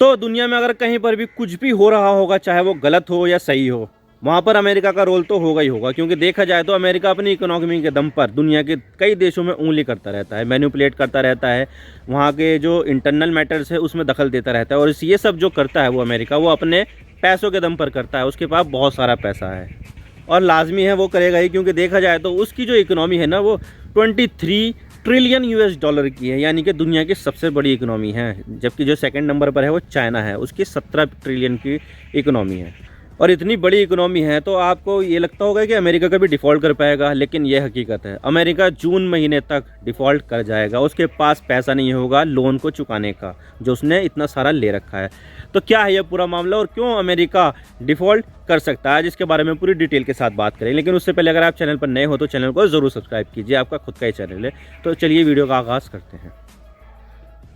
तो दुनिया में अगर कहीं पर भी कुछ भी हो रहा होगा, चाहे वो गलत हो या सही हो, वहाँ पर अमेरिका का रोल तो होगा ही होगा। क्योंकि देखा जाए तो अमेरिका अपनी इकोनॉमी के दम पर दुनिया के कई देशों में उंगली करता रहता है, मैनिपुलेट करता रहता है, वहाँ के जो इंटरनल मैटर्स है उसमें दखल देता रहता है। और ये सब जो करता है वो अमेरिका, वो अपने पैसों के दम पर करता है। उसके पास बहुत सारा पैसा है और लाजमी है वो करेगा ही, क्योंकि देखा जाए तो उसकी जो इकोनॉमी है ना, वो 23 ट्रिलियन यूएस डॉलर की है, यानी कि दुनिया की सबसे बड़ी इकोनॉमी है। जबकि जो सेकंड नंबर पर है वो चाइना है, उसकी 17 ट्रिलियन की इकोनॉमी है। और इतनी बड़ी इकोनॉमी है तो आपको ये लगता होगा कि अमेरिका कभी डिफ़ॉल्ट कर पाएगा, लेकिन ये हकीकत है, अमेरिका जून महीने तक डिफ़ॉल्ट कर जाएगा। उसके पास पैसा नहीं होगा लोन को चुकाने का, जो उसने इतना सारा ले रखा है। तो क्या है ये पूरा मामला और क्यों अमेरिका डिफ़ॉल्ट कर सकता है, जिसके बारे में पूरी डिटेल के साथ बात करें। लेकिन उससे पहले अगर आप चैनल पर नए हो तो चैनल को ज़रूर सब्सक्राइब कीजिए, आपका खुद का ही चैनल है। तो चलिए वीडियो का आगाज़ करते हैं।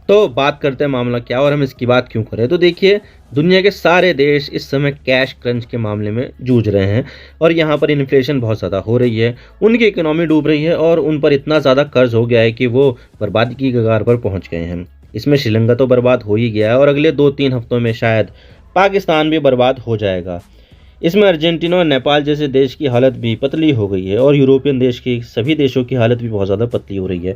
तो बात करते हैं मामला क्या और हम इसकी बात क्यों करें। तो देखिए, दुनिया के सारे देश इस समय कैश क्रंच के मामले में जूझ रहे हैं और यहाँ पर इन्फ्लेशन बहुत ज़्यादा हो रही है, उनकी इकोनॉमी डूब रही है और उन पर इतना ज़्यादा कर्ज हो गया है कि वो बर्बादी की कगार पर पहुँच गए हैं। इसमें श्रीलंका तो बर्बाद हो ही गया है और अगले 2-3 हफ्तों में शायद पाकिस्तान भी बर्बाद हो जाएगा। इसमें अर्जेंटीना और नेपाल जैसे देश की हालत भी पतली हो गई है और यूरोपियन देश की सभी देशों की हालत भी बहुत ज़्यादा पतली हो रही है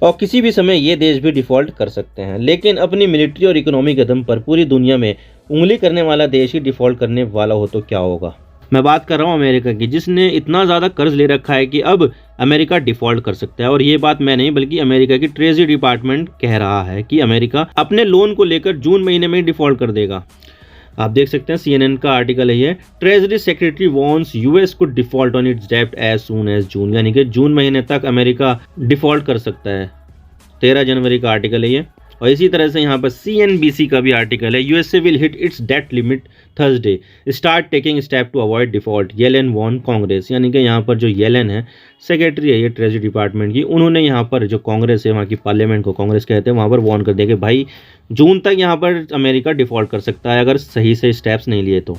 और किसी भी समय ये देश भी डिफ़ॉल्ट कर सकते हैं। लेकिन अपनी मिलिट्री और इकोनॉमी के दम पर पूरी दुनिया में उंगली करने वाला देश ही डिफ़ॉल्ट करने वाला हो तो क्या होगा। मैं बात कर रहा हूँ अमेरिका की, जिसने इतना ज़्यादा कर्ज ले रखा है कि अब अमेरिका डिफ़ॉल्ट कर सकता है। और ये बात मैं नहीं बल्कि अमेरिका की ट्रेजरी डिपार्टमेंट कह रहा है कि अमेरिका अपने लोन को लेकर जून महीने में ही डिफ़ॉल्ट कर देगा। आप देख सकते हैं CNN का आर्टिकल है ये, ट्रेजरी सेक्रेटरी वॉन्स यूएस को डिफॉल्ट ऑन इट्स डेब्ट एज सून एज जून, यानी कि जून महीने तक अमेरिका डिफॉल्ट कर सकता है। 13 जनवरी का आर्टिकल है ये। और इसी तरह से यहाँ पर CNBC का भी आर्टिकल है, USA will hit its debt limit Thursday, start taking step to avoid default, Yellen warn Congress. यानी कि यहाँ पर जो येलेन है, सेक्रेटरी है ये ट्रेजरी डिपार्टमेंट की, उन्होंने यहाँ पर जो कांग्रेस है, वहाँ की पार्लियामेंट को कांग्रेस कहते हैं, वहाँ पर वॉर्न कर दिया कि भाई जून तक यहाँ पर अमेरिका डिफॉल्ट कर सकता है अगर सही से स्टेप्स नहीं लिए तो।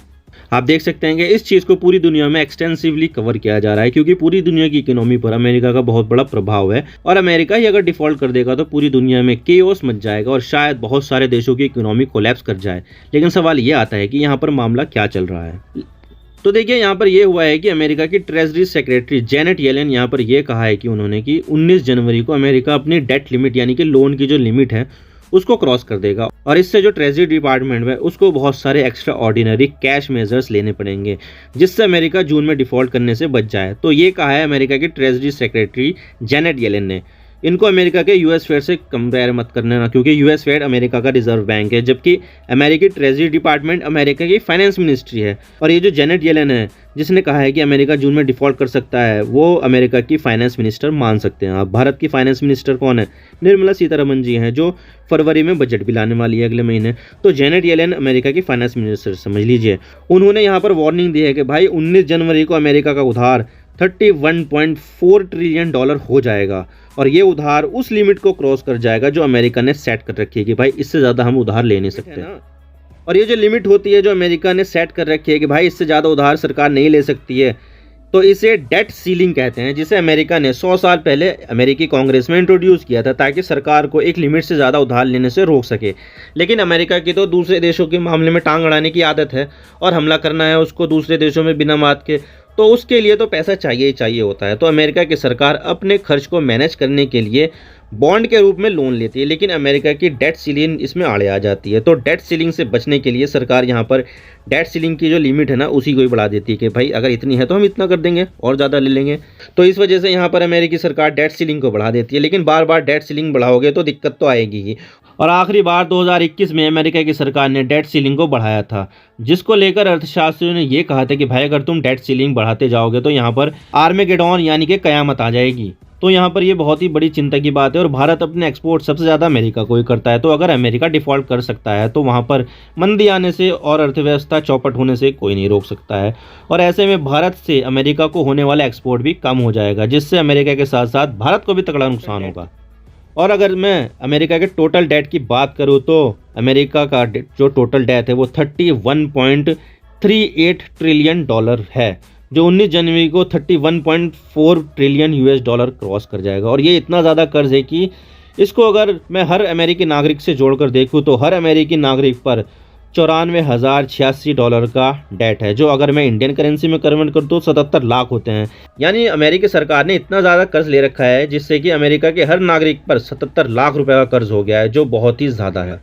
आप देख सकते हैं कि इस चीज़ को पूरी दुनिया में एक्सटेंसिवली कवर किया जा रहा है, क्योंकि पूरी दुनिया की इकोनॉमी पर अमेरिका का बहुत बड़ा प्रभाव है और अमेरिका ही अगर डिफॉल्ट कर देगा तो पूरी दुनिया में केओस मच जाएगा और शायद बहुत सारे देशों की इकोनॉमी कोलैप्स कर जाए। लेकिन सवाल ये आता है कि यहाँ पर मामला क्या चल रहा है। तो देखिए, यहाँ पर यह हुआ है कि अमेरिका की ट्रेजरी सेक्रेटरी जेनेट येलेन यहाँ पर यह कहा है कि उन्होंने कि 19 जनवरी को अमेरिका अपनी डेट लिमिट यानी कि लोन की जो लिमिट है उसको क्रॉस कर देगा और इससे जो ट्रेजरी डिपार्टमेंट है उसको बहुत सारे एक्स्ट्रा ऑर्डिनरी कैश मेजर्स लेने पड़ेंगे, जिससे अमेरिका जून में डिफॉल्ट करने से बच जाए। तो ये कहा है अमेरिका की ट्रेजरी सेक्रेटरी जेनेट येलेन ने। इनको अमेरिका के यूएस फेड से कंपेयर मत करना ना, क्योंकि यूएस फेड अमेरिका का रिजर्व बैंक है, जबकि अमेरिकी ट्रेजरी डिपार्टमेंट अमेरिका की फाइनेंस मिनिस्ट्री है। और ये जो जेनेट येलेन है जिसने कहा है कि अमेरिका जून में डिफॉल्ट कर सकता है, वो अमेरिका की फाइनेंस मिनिस्टर मान सकते हैं आप। भारत की फाइनेंस मिनिस्टर कौन है? निर्मला सीतारमण जी हैं, जो फरवरी में बजट भी लाने वाली है अगले महीने। तो जेनेट येलेन अमेरिका की फाइनेंस मिनिस्टर समझ लीजिए। उन्होंने यहाँ पर वार्निंग दी है कि भाई 19 जनवरी को अमेरिका का उधार 31.4 ट्रिलियन डॉलर हो जाएगा और ये उधार उस लिमिट को क्रॉस कर जाएगा जो अमेरिका ने सेट कर रखी है कि भाई इससे ज़्यादा हम उधार ले नहीं सकते। और ये जो लिमिट होती है जो अमेरिका ने सेट कर रखी है कि भाई इससे ज़्यादा उधार सरकार नहीं ले सकती है, तो इसे डेट सीलिंग कहते हैं, जिसे अमेरिका ने 100 साल पहले अमेरिकी कांग्रेस में इंट्रोड्यूस किया था ताकि सरकार को एक लिमिट से ज़्यादा उधार लेने से रोक सके। लेकिन अमेरिका की तो दूसरे देशों के मामले में टांग अड़ाने की आदत है और हमला करना है उसको दूसरे देशों में बिना बात के, तो उसके लिए तो पैसा चाहिए ही चाहिए होता है। तो अमेरिका की सरकार अपने खर्च को मैनेज करने के लिए बॉन्ड के रूप में लोन लेती है, लेकिन अमेरिका की डेट सीलिंग इसमें आड़े आ जाती है। तो डेट सीलिंग से बचने के लिए सरकार यहाँ पर डेट सीलिंग की जो लिमिट है ना उसी को ही बढ़ा देती है कि भाई अगर इतनी है तो हम इतना कर देंगे और ज़्यादा ले लेंगे। तो इस वजह से यहाँ पर अमेरिकी सरकार डेट सीलिंग को बढ़ा देती है। लेकिन बार बार डेट सीलिंग बढ़ाओगे तो दिक्कत तो आएगी ही। और आखिरी बार 2021 में अमेरिका की सरकार ने डेट सीलिंग को बढ़ाया था, जिसको लेकर अर्थशास्त्रियों ने ये कहा था कि भाई अगर तुम डेट सीलिंग बढ़ाते जाओगे तो यहाँ पर आर्मेगेडॉन यानी कि कयामत आ जाएगी। तो यहाँ पर ये बहुत ही बड़ी चिंता की बात है और भारत अपने एक्सपोर्ट सबसे ज़्यादा अमेरिका को ही करता है। तो अगर अमेरिका डिफ़ॉल्ट कर सकता है तो वहाँ पर मंदी आने से और अर्थव्यवस्था चौपट होने से कोई नहीं रोक सकता है। और ऐसे में भारत से अमेरिका को होने वाला एक्सपोर्ट भी कम हो जाएगा, जिससे अमेरिका के साथ साथ भारत को भी तगड़ा नुकसान होगा। और अगर मैं अमेरिका के टोटल डेट की बात करूँ तो अमेरिका का जो टोटल डेट है वो 31.38 ट्रिलियन डॉलर है, जो 19 जनवरी को 31.4 ट्रिलियन US डॉलर क्रॉस कर जाएगा। और ये इतना ज़्यादा कर्ज है कि इसको अगर मैं हर अमेरिकी नागरिक से जोड़कर देखूं तो हर अमेरिकी नागरिक पर $94,086 का डेट है, जो अगर मैं इंडियन करेंसी में कन्वर्ट कर दूँ 77 लाख होते हैं। यानी अमेरिकी सरकार ने इतना ज़्यादा कर्ज ले रखा है जिससे कि अमेरिका के हर नागरिक पर 77 लाख रुपए का कर्ज हो गया है, जो बहुत ही ज़्यादा है।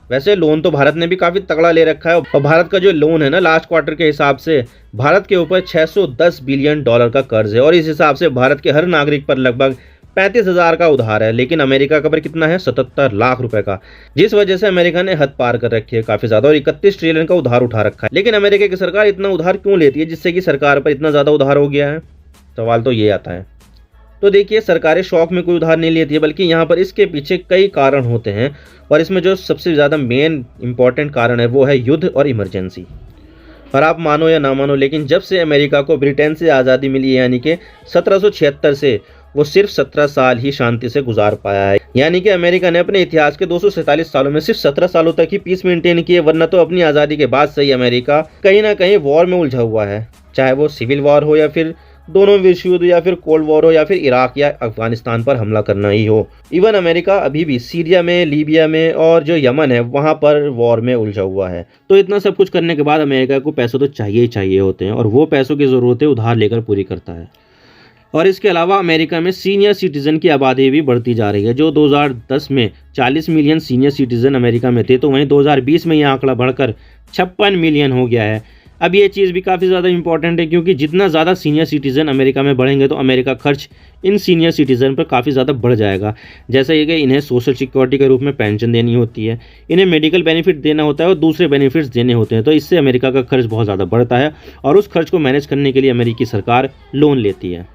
वैसे लोन तो भारत ने भी काफ़ी तगड़ा ले रखा है, और भारत का जो लोन है ना, लास्ट क्वार्टर के हिसाब से भारत के ऊपर $610 बिलियन का कर्ज है, और इस हिसाब से भारत के हर नागरिक पर लगभग 35,000 का उधार है। लेकिन अमेरिका का पर कितना है? 77 लाख रुपए का, जिस वजह से अमेरिका ने हद पार कर रखी है काफ़ी ज़्यादा, और 31 ट्रिलियन का उधार उठा रखा है। लेकिन अमेरिका की सरकार इतना उधार क्यों लेती है जिससे कि सरकार पर इतना ज़्यादा उधार हो गया है? सवाल तो ये आता है। तो देखिए, सरकारें शौक में कोई उधार नहीं लेती है, बल्कि यहाँ पर इसके पीछे कई कारण होते हैं, और इसमें जो सबसे ज़्यादा मेन इंपॉर्टेंट कारण है वो है युद्ध और इमरजेंसी। और आप मानो या ना मानो, लेकिन जब से अमेरिका को ब्रिटेन से आज़ादी मिली है, यानी कि 1776 से, वो सिर्फ 17 साल ही शांति से गुजार पाया है। यानी कि अमेरिका ने अपने इतिहास के 247 सालों में सिर्फ 17 सालों तक ही पीस मेंटेन की है, वरना तो अपनी आज़ादी के बाद से ही अमेरिका कहीं ना कहीं वॉर में उलझा हुआ है। चाहे वो सिविल वॉर हो, या फिर दोनों विश्व युद्ध, या फिर कोल्ड वॉर हो, या फिर इराक या अफगानिस्तान पर हमला करना ही हो। इवन अमेरिका अभी भी सीरिया में, लीबिया में और जो यमन है वहाँ पर वॉर में उलझा हुआ है। तो इतना सब कुछ करने के बाद अमेरिका को पैसे तो चाहिए ही चाहिए होते हैं, और वो पैसों की ज़रूरतें उधार लेकर पूरी करता है। और इसके अलावा अमेरिका में सीनियर सिटीज़न की आबादी भी बढ़ती जा रही है। जो 2010 में 40 मिलियन सीनियर सिटीज़न अमेरिका में थे, तो वहीं 2020 में यह आंकड़ा बढ़कर 56 मिलियन हो गया है। अब ये चीज़ भी काफ़ी ज़्यादा इंपॉर्टेंट है, क्योंकि जितना ज़्यादा सीनियर सिटीज़न अमेरिका में बढ़ेंगे तो अमेरिका खर्च इन सीनियर सिटीज़न पर काफ़ी ज़्यादा बढ़ जाएगा। जैसे ये कि इन्हें सोशल सिक्योरिटी के रूप में पेंशन देनी होती है, इन्हें मेडिकल बेनिफिट देना होता है, और दूसरे बेनिफिट्स देने होते हैं। तो इससे अमेरिका का खर्च बहुत ज़्यादा बढ़ता है, और उस खर्च को मैनेज करने के लिए अमेरिकी सरकार लोन लेती है।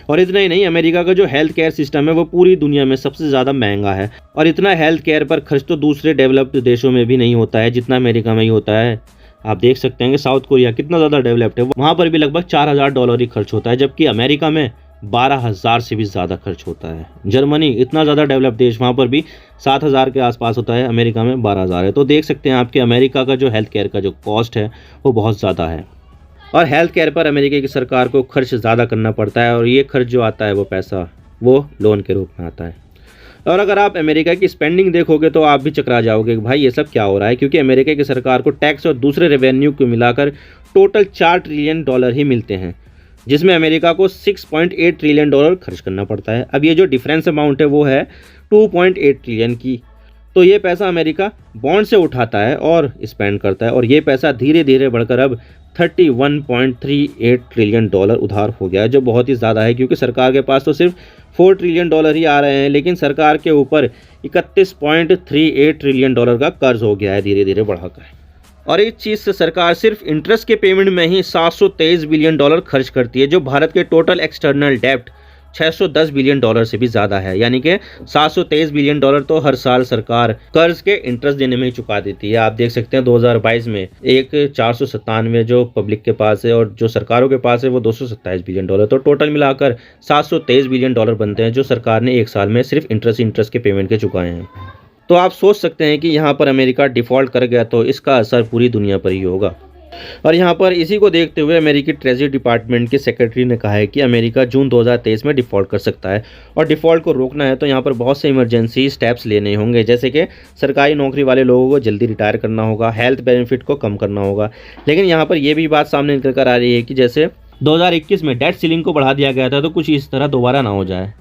और इतना ही नहीं, अमेरिका का जो हेल्थ केयर सिस्टम है वो पूरी दुनिया में सबसे ज़्यादा महंगा है, और इतना हेल्थ केयर पर खर्च तो दूसरे डेवलप्ड देशों में भी नहीं होता है जितना अमेरिका में ही होता है। आप देख सकते हैं कि साउथ कोरिया कितना ज़्यादा डेवलप्ड है, वहाँ पर भी लगभग $4,000 ही खर्च होता है, जबकि अमेरिका में 12,000 से भी ज़्यादा खर्च होता है। जर्मनी इतना ज़्यादा डेवलप्ड देश, वहाँ पर भी 7,000 के आसपास होता है, अमेरिका में 12,000 है। तो देख सकते हैं आपके अमेरिका का जो हेल्थ केयर का जो कॉस्ट है वो बहुत ज़्यादा है, और हेल्थ केयर पर अमेरिका की सरकार को खर्च ज़्यादा करना पड़ता है, और ये खर्च जो आता है वो पैसा वो लोन के रूप में आता है। और अगर आप अमेरिका की स्पेंडिंग देखोगे तो आप भी चकरा जाओगे कि भाई ये सब क्या हो रहा है, क्योंकि अमेरिका की सरकार को टैक्स और दूसरे रेवेन्यू को मिलाकर टोटल $4 ट्रिलियन ही मिलते हैं, जिसमें अमेरिका को $6.8 ट्रिलियन खर्च करना पड़ता है। अब ये जो डिफरेंस अमाउंट है वो है 2.8 ट्रिलियन की। तो ये पैसा अमेरिका बॉन्ड से उठाता है और स्पेंड करता है, और ये पैसा धीरे धीरे बढ़कर अब $31.38 ट्रिलियन उधार हो गया है, जो बहुत ही ज़्यादा है, क्योंकि सरकार के पास तो सिर्फ $4 ट्रिलियन ही आ रहे हैं, लेकिन सरकार के ऊपर $31.38 ट्रिलियन का कर्ज हो गया है धीरे धीरे बढ़ाकर। और इस चीज़ से सरकार सिर्फ इंटरेस्ट के पेमेंट में ही $723 बिलियन खर्च करती है, जो भारत के टोटल एक्सटर्नल डेप्ट $610 बिलियन से भी ज़्यादा है। यानी कि $723 बिलियन तो हर साल सरकार कर्ज के इंटरेस्ट देने में ही चुका देती है। आप देख सकते हैं 2022 में एक 497 जो पब्लिक के पास है, और जो सरकारों के पास है वो $227 बिलियन। तो टोटल मिलाकर $723 बिलियन बनते हैं, जो सरकार ने एक साल में सिर्फ इंटरेस्ट के पेमेंट के चुकाए हैं। तो आप सोच सकते हैं कि यहाँ पर अमेरिका डिफ़ॉल्ट कर गया तो इसका असर पूरी दुनिया पर ही होगा। और यहाँ पर इसी को देखते हुए अमेरिकी ट्रेजरी डिपार्टमेंट के सेक्रेटरी ने कहा है कि अमेरिका जून 2023 में डिफ़ॉल्ट कर सकता है, और डिफ़ॉल्ट को रोकना है तो यहाँ पर बहुत से इमरजेंसी स्टेप्स लेने होंगे, जैसे कि सरकारी नौकरी वाले लोगों को जल्दी रिटायर करना होगा, हेल्थ बेनिफिट को कम करना होगा। लेकिन यहाँ पर यह भी बात सामने निकल कर आ रही है कि जैसे 2021 में डेट सीलिंग को बढ़ा दिया गया था, तो कुछ इस तरह दोबारा ना हो जाए।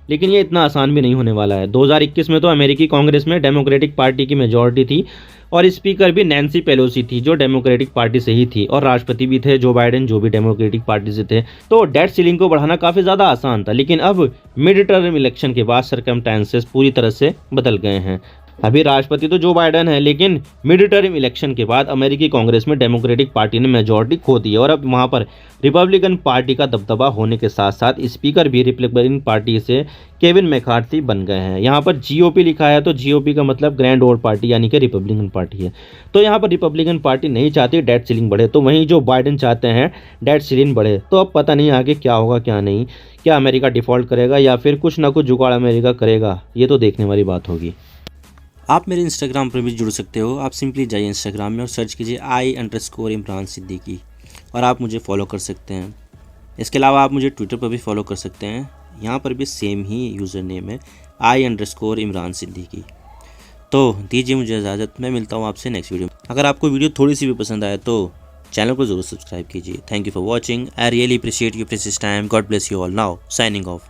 लेकिन ये इतना आसान भी नहीं होने वाला है। 2021 में तो अमेरिकी कांग्रेस में डेमोक्रेटिक पार्टी की मेजॉरिटी थी, और स्पीकर भी नैन्सी पेलोसी थी जो डेमोक्रेटिक पार्टी से ही थी, और राष्ट्रपति भी थे जो बाइडेन, जो भी डेमोक्रेटिक पार्टी से थे। तो डेट सीलिंग को बढ़ाना काफ़ी ज़्यादा आसान था, लेकिन अब मिड टर्म इलेक्शन के बाद सर्कमस्टेंसेस पूरी तरह से बदल गए हैं। अभी राष्ट्रपति तो जो बाइडेन है, लेकिन मिड टर्म इलेक्शन के बाद अमेरिकी कांग्रेस में डेमोक्रेटिक पार्टी ने मेजॉरिटी खो दी है, और अब वहाँ पर रिपब्लिकन पार्टी का दबदबा होने के साथ साथ स्पीकर भी रिपब्लिकन पार्टी से केविन मैकार्थी बन गए हैं। यहाँ पर जीओपी लिखा है, तो जीओपी का मतलब ग्रैंड ओल्ड पार्टी यानी कि रिपब्लिकन पार्टी है। तो यहाँ पर रिपब्लिकन पार्टी नहीं चाहती डेट सीलिंग बढ़े, तो वहीं जो बाइडेन चाहते हैं डेट सीलिंग बढ़े। तो अब पता नहीं आगे क्या होगा क्या नहीं, क्या अमेरिका डिफ़ॉल्ट करेगा या फिर कुछ ना कुछ जुगाड़ अमेरिका करेगा, ये तो देखने वाली बात होगी। आप मेरे इंस्टाग्राम पर भी जुड़ सकते हो। आप सिंपली जाइए इंस्टाग्राम में और सर्च कीजिए I_इमरान सिद्दीकी, और आप मुझे फॉलो कर सकते हैं। इसके अलावा आप मुझे ट्विटर पर भी फॉलो कर सकते हैं, यहाँ पर भी सेम ही यूज़र नेम है I_इमरान सिद्दीकी। तो दीजिए मुझे इजाज़त, मैं मिलता हूँ आपसे नेक्स्ट वीडियो में। अगर आपको वीडियो थोड़ी सी भी पसंद आए तो चैनल को ज़रूर सब्सक्राइब कीजिए। Thank you for watching. I really appreciate your precious time. God bless you all. Now signing off.